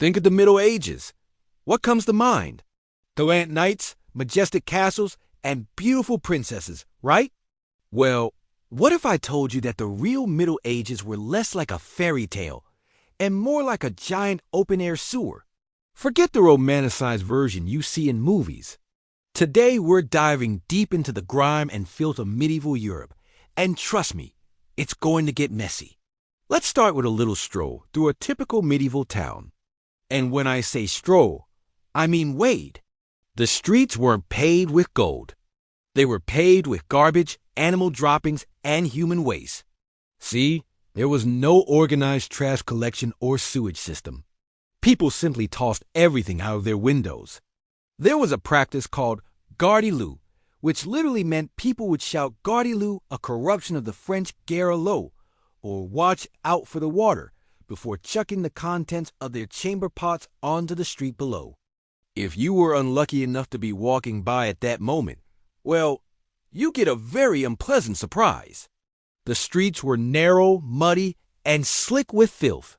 Think of the Middle Ages. What comes to mind? Gallant knights, majestic castles, and beautiful princesses, right? Well, what if I told you that the real Middle Ages were less like a fairy tale and more like a giant open-air sewer? Forget the romanticized version you see in movies. Today, we're diving deep into the grime and filth of medieval Europe, and trust me, it's going to get messy. Let's start with a little stroll through a typical medieval town. And when I say stroll, I mean wade. The streets weren't paved with gold. They were paved with garbage, animal droppings, and human waste. See, there was no organized trash collection or sewage system. People simply tossed everything out of their windows. There was a practice called Gardyloo, which literally meant people would shout Gardyloo, a corruption of the French Gare-a-l'eau, or watch out for the water, before chucking the contents of their chamber pots onto the street below. If you were unlucky enough to be walking by at that moment, well, you get a very unpleasant surprise. The streets were narrow, muddy, and slick with filth.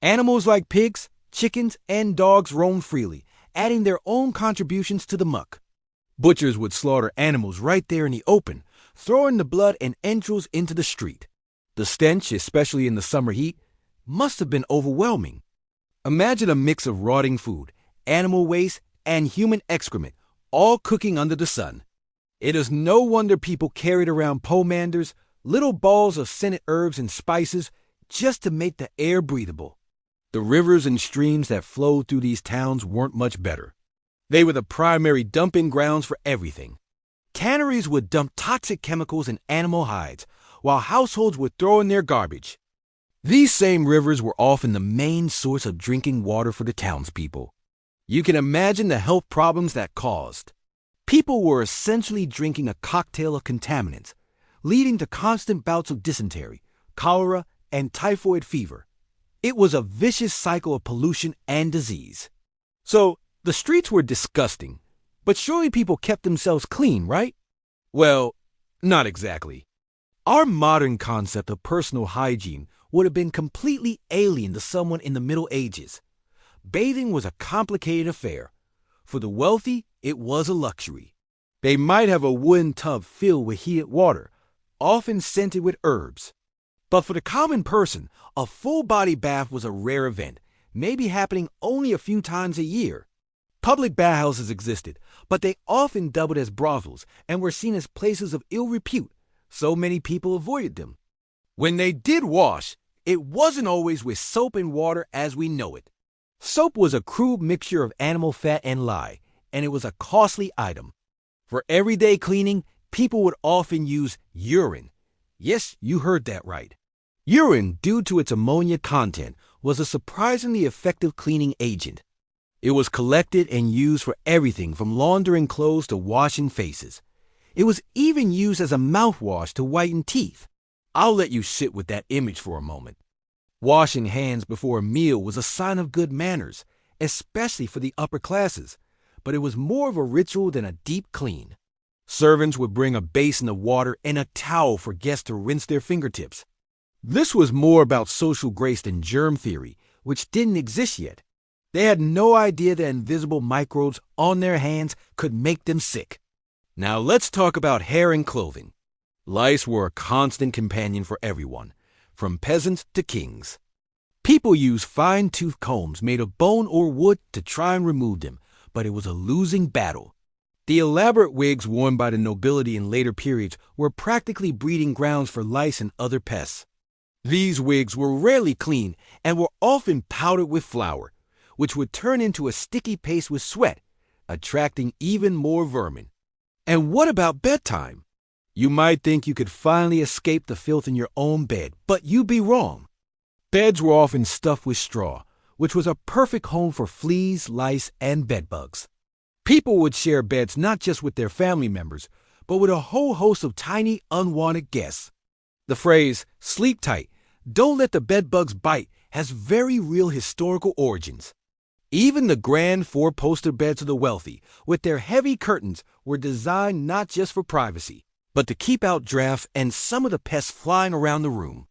Animals like pigs, chickens, and dogs roamed freely, adding their own contributions to the muck. Butchers would slaughter animals right there in the open, throwing the blood and entrails into the street. The stench, especially in the summer heat, must have been overwhelming. Imagine a mix of rotting food, animal waste, and human excrement, all cooking under the sun. It is no wonder people carried around pomanders, little balls of scented herbs and spices, just to make the air breathable. The rivers and streams that flowed through these towns weren't much better. They were the primary dumping grounds for everything. Canneries would dump toxic chemicals in animal hides, while households would throw in their garbage. These same rivers were often the main source of drinking water for the townspeople. You can imagine the health problems that caused. People were essentially drinking a cocktail of contaminants, leading to constant bouts of dysentery, cholera, and typhoid fever. It was a vicious cycle of pollution and disease. So, the streets were disgusting, but surely people kept themselves clean, right? Well, not exactly. Our modern concept of personal hygiene would have been completely alien to someone in the Middle Ages. Bathing was a complicated affair. For the wealthy, it was a luxury. They might have a wooden tub filled with heated water, often scented with herbs. But for the common person, a full-body bath was a rare event, maybe happening only a few times a year. Public bathhouses existed, but they often doubled as brothels and were seen as places of ill repute, so many people avoided them. When they did wash, it wasn't always with soap and water as we know it. Soap was a crude mixture of animal fat and lye, and it was a costly item. For everyday cleaning, people would often use urine. Yes, you heard that right. Urine, due to its ammonia content, was a surprisingly effective cleaning agent. It was collected and used for everything from laundering clothes to washing faces. It was even used as a mouthwash to whiten teeth. I'll let you sit with that image for a moment. Washing hands before a meal was a sign of good manners, especially for the upper classes, but it was more of a ritual than a deep clean. Servants would bring a basin of water and a towel for guests to rinse their fingertips. This was more about social grace than germ theory, which didn't exist yet. They had no idea that invisible microbes on their hands could make them sick. Now let's talk about hair and clothing. Lice were a constant companion for everyone, from peasants to kings. People used fine-toothed combs made of bone or wood to try and remove them, but it was a losing battle. The elaborate wigs worn by the nobility in later periods were practically breeding grounds for lice and other pests. These wigs were rarely clean and were often powdered with flour, which would turn into a sticky paste with sweat, attracting even more vermin. And what about bedtime? You might think you could finally escape the filth in your own bed, but you'd be wrong. Beds were often stuffed with straw, which was a perfect home for fleas, lice, and bedbugs. People would share beds not just with their family members, but with a whole host of tiny, unwanted guests. The phrase, sleep tight, don't let the bedbugs bite, has very real historical origins. Even the grand four-poster beds of the wealthy, with their heavy curtains, were designed not just for privacy, but to keep out drafts and some of the pests flying around the room.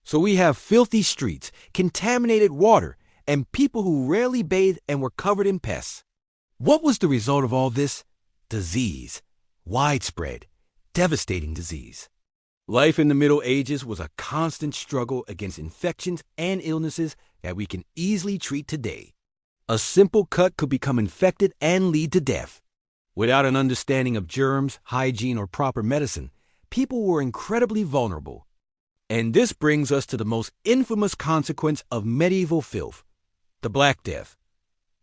So we have filthy streets, contaminated water, and people who rarely bathed and were covered in pests. What was the result of all this? Disease. Widespread, devastating disease. Life in the Middle Ages was a constant struggle against infections and illnesses that we can easily treat today. A simple cut could become infected and lead to death. Without an understanding of germs, hygiene, or proper medicine, people were incredibly vulnerable. And this brings us to the most infamous consequence of medieval filth, the Black Death.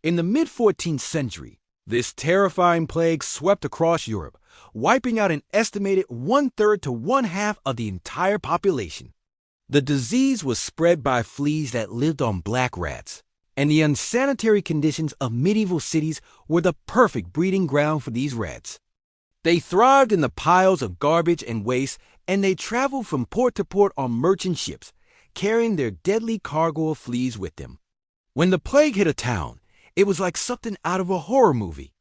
In the mid-14th century, this terrifying plague swept across Europe, wiping out an estimated 1/3 to 1/2 of the entire population. The disease was spread by fleas that lived on black rats, and the unsanitary conditions of medieval cities were the perfect breeding ground for these rats. They thrived in the piles of garbage and waste, and they traveled from port to port on merchant ships, carrying their deadly cargo of fleas with them. When the plague hit a town, it was like something out of a horror movie.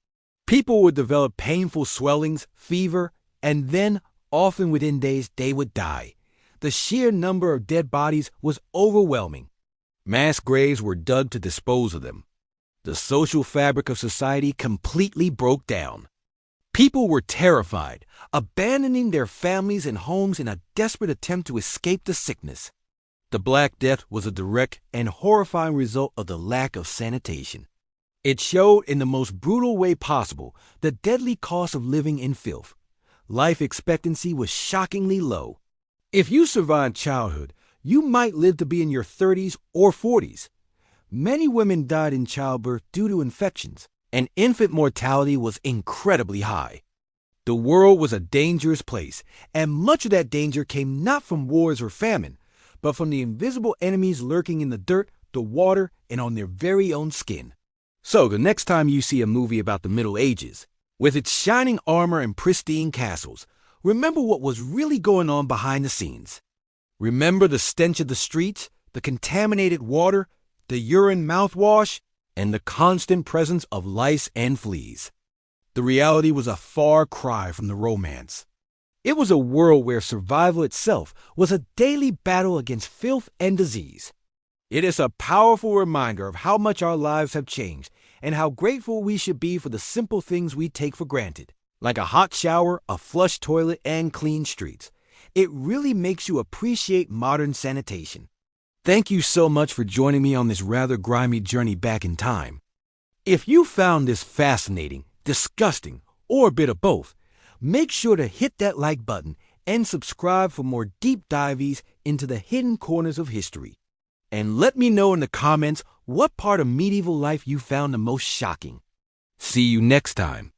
People would develop painful swellings, fever, and then, often within days, they would die. The sheer number of dead bodies was overwhelming. Mass graves were dug to dispose of them. The social fabric of society completely broke down. People were terrified, abandoning their families and homes in a desperate attempt to escape the sickness. The Black Death was a direct and horrifying result of the lack of sanitation. It showed in the most brutal way possible the deadly cost of living in filth. Life expectancy was shockingly low. If you survived childhood, you might live to be in your 30s or 40s. Many women died in childbirth due to infections, and infant mortality was incredibly high. The world was a dangerous place, and much of that danger came not from wars or famine, but from the invisible enemies lurking in the dirt, the water, and on their very own skin. So the next time you see a movie about the Middle Ages, with its shining armor and pristine castles, remember what was really going on behind the scenes. Remember the stench of the streets, the contaminated water, the urine mouthwash, and the constant presence of lice and fleas. The reality was a far cry from the romance. It was a world where survival itself was a daily battle against filth and disease. It is a powerful reminder of how much our lives have changed and how grateful we should be for the simple things we take for granted, like a hot shower, a flush toilet, and clean streets. It really makes you appreciate modern sanitation. Thank you so much for joining me on this rather grimy journey back in time. If you found this fascinating, disgusting, or a bit of both, make sure to hit that like button and subscribe for more deep dives into the hidden corners of history. And let me know in the comments what part of medieval life you found the most shocking. See you next time.